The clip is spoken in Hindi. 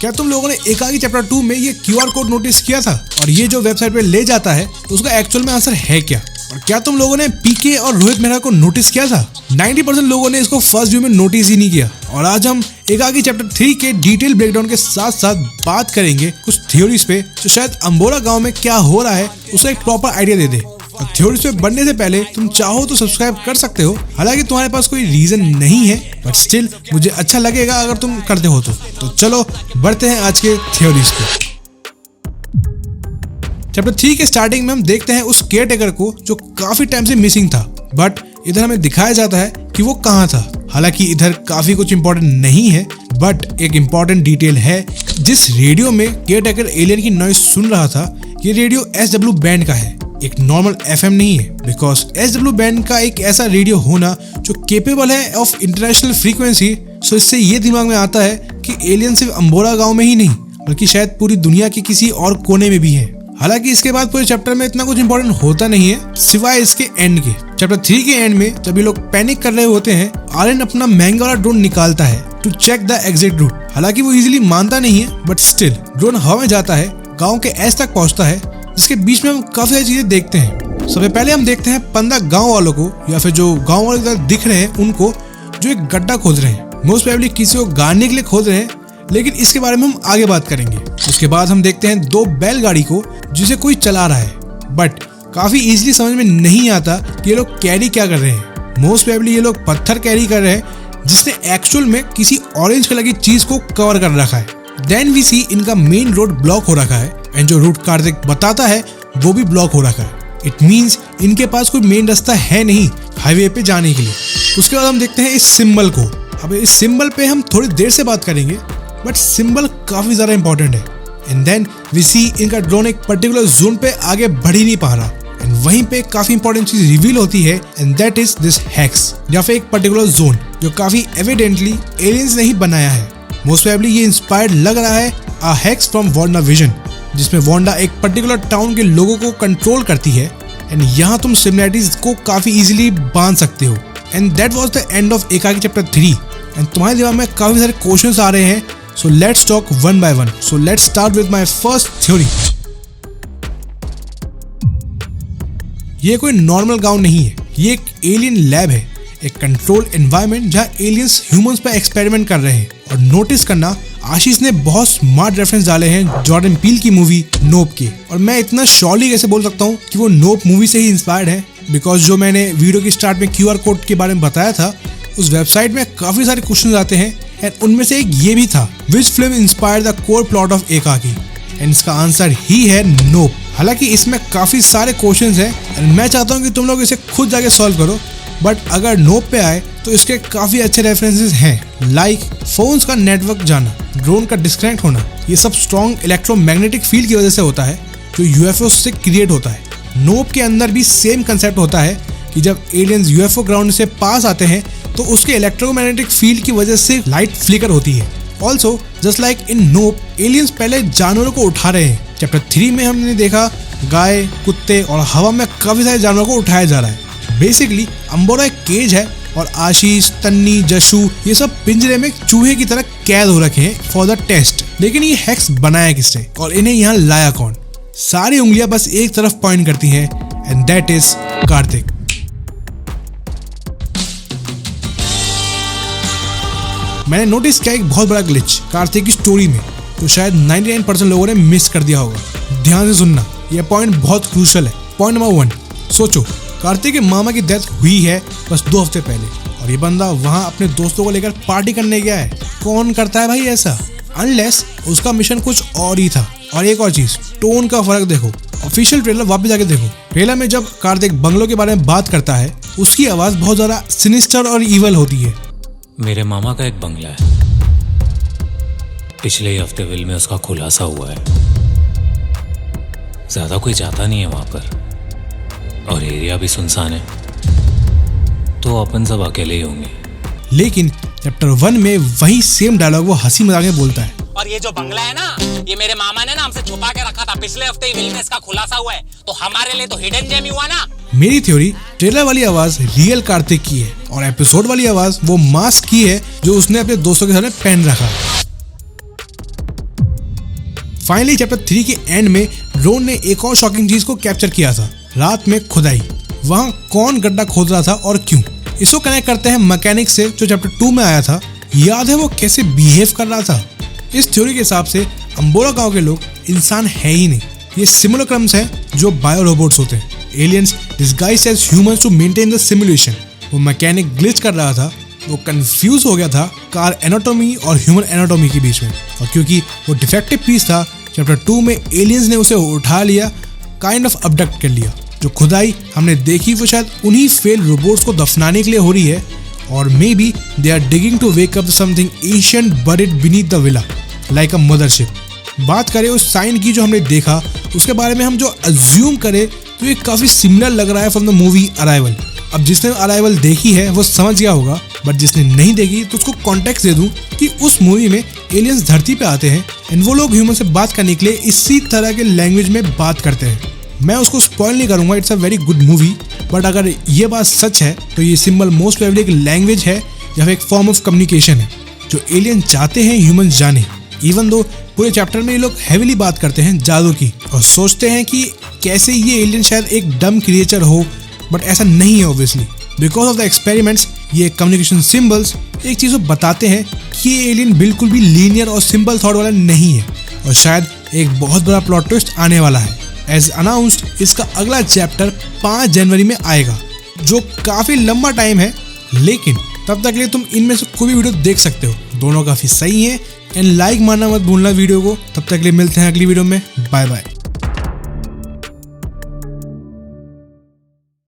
क्या तुम लोगों ने एकाकी चैप्टर 2 में ये QR कोड नोटिस किया था और ये जो वेबसाइट पे ले जाता है उसका एक्चुअल में आंसर है क्या? और क्या तुम लोगों ने पीके और रोहित मेहरा को नोटिस किया था? 90% लोगों ने इसको फर्स्ट व्यू में नोटिस ही नहीं किया। और आज हम एकाकी चैप्टर 3 के डिटेल ब्रेकडाउन के साथ साथ बात करेंगे कुछ थ्योरीज पे जो शायद अंबोरा गांव में क्या हो रहा है उसका एक प्रॉपर आइडिया दे दे। और थ्योरीज पे बढ़ने से पहले तुम चाहो तो सब्सक्राइब कर सकते हो, हालांकि तुम्हारे पास कोई रीजन नहीं है, बट स्टिल मुझे अच्छा लगेगा अगर तुम करते हो तो चलो बढ़ते हैं आज के थ्योरीज पे। चैप्टर 3 के स्टार्टिंग में हम देखते हैं उस केयरटेकर को जो काफी टाइम से मिसिंग था, बट इधर हमें दिखाया जाता है कि वो कहाँ था। हालांकि इधर काफी कुछ इंपॉर्टेंट नहीं है, बट एक इम्पॉर्टेंट डिटेल है। जिस रेडियो में केयरटेकर एलियन की नॉइज सुन रहा था, ये रेडियो SW बैंड का है, एक नॉर्मल FM नहीं है। बिकॉज SW बैंड का एक ऐसा रेडियो होना जो केपेबल है ऑफ इंटरनेशनल फ्रीक्वेंसी, सो इससे ये दिमाग में आता है कि एलियन सिर्फ अंबोरा गांव में ही नहीं बल्कि शायद पूरी दुनिया के किसी और कोने में भी है। हालांकि इसके बाद पूरे चैप्टर में इतना कुछ इंपॉर्टेंट होता नहीं है सिवाय इसके एंड के। चैप्टर 3 के एंड में जब ये लोग पैनिक कर रहे होते हैं, आर्यन अपना महंगा वाला ड्रोन निकालता है to check the exit route. हालांकि वो इजीली मानता नहीं है, बट स्टिल ड्रोन हवा में जाता है, गाँव के एज तक पहुंचता है, जिसके बीच में हम काफी सारी चीजें देखते हैं। सबसे पहले हम देखते हैं 15 गांव वालों को, या फिर जो गांव वाले दिख रहे हैं उनको, जो एक गड्ढा खोद रहे हैं। मोस्ट प्रोबेबली किसी को गाड़ने के लिए खोद रहे हैं, लेकिन इसके बारे में हम आगे बात करेंगे। उसके बाद हम देखते हैं 2 बैलगाड़ी को जिसे कोई चला रहा है, बट काफी इजीली समझ में नहीं आता कि ये लोग कैरी क्या कर रहे हैं। मोस्ट प्रोबेबली ये लोग पत्थर कैरी कर रहे हैं जिसने एक्चुअल में किसी ऑरेंज कलर की चीज को कवर कर रखा है। देन वी सी इनका मेन रोड ब्लॉक हो रखा है, एंड जो रूट कार्तिक बताता है वो भी ब्लॉक हो रखा है। इट मीन्स इनके पास कोई मेन रास्ता है नहीं हाईवे पे जाने के लिए। उसके बाद हम देखते हैं इस सिंबल को। अब इस सिंबल पे हम थोड़ी देर से बात करेंगे, बट सिंबल काफी ज्यादा इंपॉर्टेंट है। एंड देन वी सी इनका ड्रोन एक पर्टिकुलर जोन पे आगे बढ़ ही नहीं पा रहा, एंड वहीं पे काफी इंपॉर्टेंट चीज रिवील होती है, and that is this hex, या फिर एक पर्टिकुलर जोन जो काफी एविडेंटली एलियंस ने ही बनाया है। मोस्ट प्रोबेबली ये इंस्पायर्ड लग रहा है अ हेक्स फ्रॉम वांडा विजन, जिसमें वांडा एक पर्टिकुलर टाउन के लोगों को कंट्रोल करती है, एंड यहाँ तुम सिमिलरिटीज को काफी इजीली बांध सकते हो। And that was the end of एकाकी चैप्टर 3, एंड तुम्हारे दिमाग में काफी सारे क्वेश्चंस आ रहे हैं, so let's talk one by one. So let's start with my first theory. ये कोई नॉर्मल गांव नहीं है, ये एक एलियन लैब है, एक कंट्रोल एनवायरनमेंट जहाँ एलियंस ह्यूमंस पर एक्सपेरिमेंट कर रहे हैं। और नोटिस करना, आशीष ने बहुत स्मार्ट रेफरेंस डाले हैं जॉर्डन पील की मूवी नोप के, और मैं इतना श्योरली कैसे बोल सकता हूँ कि वो नोप मूवी से ही इंस्पायर्ड है, बिकॉज जो मैंने वीडियो की स्टार्ट में QR कोड के बारे में बताया था, उस वेबसाइट में काफी सारे क्वेश्चन आते हैं, एंड उनमें से एक ये भी था, which film inspired the core plot of एकाकी, एंड इसका आंसर ही है नोप। हालांकि इसमें काफी सारे क्वेश्चन हैं, एंड मैं चाहता हूँ कि तुम लोग इसे खुद जाके सॉल्व करो, बट अगर नोप पे आए तो इसके काफी अच्छे रेफरेंसेस हैं, लाइक फोन्स का नेटवर्क जाना, ड्रोन का डिस्कनेक्ट होना। ये सब स्ट्रॉन्ग इलेक्ट्रोमैग्नेटिक फील्ड की वजह से होता है जो UFO से क्रिएट होता है। नोप के अंदर भी सेम कंसेप्ट होता है कि जब एलियंस UFO ग्राउंड से पास आते हैं तो उसके इलेक्ट्रोमैग्नेटिक फील्ड की वजह से लाइट फ्लिकर होती है। Also just like in nope, aliens पहले जानवरों को उठा रहे हैं। चैप्टर 3 में हमने देखा गाय, कुत्ते और हवा में काफी सारे जानवरों को उठाया जा रहा है। बेसिकली अंबोरा एक केज है, और आशीष, तन्नी, जशु ये सब पिंजरे में चूहे की तरह कैद हो रखे हैं फॉर द टेस्ट। लेकिन ये हेक्स बनाया किसने और इन्हें यहाँ लाया कौन? सारी उंगलियां बस एक तरफ पॉइंट करती हैं, एंड दैट इज कार्तिक। मैंने नोटिस किया एक बहुत बड़ा ग्लिच कार्तिक की स्टोरी में, जो शायद 99% लोगों ने मिस कर दिया होगा। ध्यान से सुनना, यह पॉइंट बहुत क्रूशियल है। पॉइंट नंबर 1, सोचो कार्तिक के मामा की डेथ हुई है बस 2 हफ्ते पहले, और ये बंदा वहां अपने दोस्तों को लेकर पार्टी करने गया है। कौन करता है भाई ऐसा, अनलेस उसका मिशन कुछ और ही था। और एक और चीज, टोन का फर्क देखो। ऑफिशियल ट्रेलर वापस जाके देखो, ट्रेलर में जब कार्तिक बंगलों के बारे में बात करता है, उसकी आवाज बहुत ज्यादा सिनिस्टर और इवल होती है। मेरे मामा का एक बंगला है, पिछले ही हफ्ते विल में उसका खुलासा हुआ है। ज्यादा कोई जाता नहीं है वहां पर, और एरिया भी सुनसान है, तो अपन सब अकेले ही होंगे। लेकिन चैप्टर 1 में वही सेम डायलॉग वो हंसी मजाक में बोलता है। और ये जो बंगला है ना, ये मेरे मामा ने ना हमसे छुपा के रखा था, पिछले हफ्ते ही विल में इसका खुलासा हुआ है, तो हमारे लिए तो हिडन जेम ही हुआ ना। मेरी थ्योरी, ट्रेलर वाली आवाज रियल कार्तिक की है, और एपिसोड वाली आवाज वो मास्क की है जो उसने अपने दोस्तों के सामने पहन रखा। फाइनली चैप्टर 3 के एंड में ड्रोन ने एक और शॉकिंग चीज को कैप्चर किया था, रात में खुदाई। वहाँ कौन गड्ढा खोद रहा था और क्यों। इसको कनेक्ट करते हैं मैकेनिक से जो चैप्टर 2 में आया था। याद है वो कैसे बिहेव कर रहा था। इस थ्योरी के हिसाब से अंबोरा गांव के लोग इंसान है ही नहीं, ये सिमुलेक्रम्स हैं जो बायो रोबोट्स होते हैं, aliens disguised as humans to maintain the simulation. वो मैकेनिक ग्लिच कर रहा था, वो कंफ्यूज हो गया था कार एनाटॉमी और ह्यूमन एनाटॉमी के बीच में, और क्योंकि वो डिफेक्टिव पीस था चैप्टर 2 में एलियंस ने उसे उठा लिया, काइंड ऑफ अबडक्ट कर लिया। जो खुदाई हमने देखी वो शायद उन्हीं फेल रोबोट्स को दफनाने के लिए हो रही है, और maybe they are digging to wake up something ancient बuried beneath the villa like a mothership. बात करें उस साइन की जो हमने देखा, उसके बारे में हम जो अज्यूम करें तो ये काफी सिमिलर लग रहा है फ्रॉम द मूवी अराइवल। अब जिसने अराइवल देखी है वो समझ गया होगा, बट जिसने नहीं देखी तो उसको कॉन्टेक्स्ट दे दूं कि उस मूवी में एलियंस धरती पे आते हैं एंड वो लोग ह्यूमन से बात करने के लिए इसी तरह के लैंग्वेज में बात करते हैं। मैं उसको स्पॉइल नहीं करूंगा, it's a very good movie, but अगर ये बात सच है तो ये सिंबल मोस्ट प्रोबेबली एक लैंग्वेज है या फिर एक फॉर्म ऑफ कम्युनिकेशन है जो एलियन चाहते हैं ह्यूमन जाने। इवन दो पूरे चैप्टर में ये लोग हैवीली बात करते हैं जादू की और सोचते हैं कि कैसे ये एलियन शायद एक डम क्रिएचर हो, बट ऐसा नहीं है obviously. Because of the experiments ये कम्युनिकेशन सिंबल्स एक चीज़ बताते हैं कि ये एलियन बिल्कुल भी लीनियर और सिंपल थॉट वाला नहीं है, और शायद एक बहुत बड़ा प्लॉट ट्विस्ट आने वाला है। एज अनाउंस्ड इसका अगला चैप्टर 5 जनवरी में आएगा, जो काफ़ी लंबा टाइम है, लेकिन तब तक के लिए तुम इनमें से कोई भी वीडियो देख सकते हो, दोनों काफ़ी सही है। एंड लाइक मारना मत भूलना वीडियो को। तब तक के लिए मिलते हैं अगली वीडियो में, बाय बाय।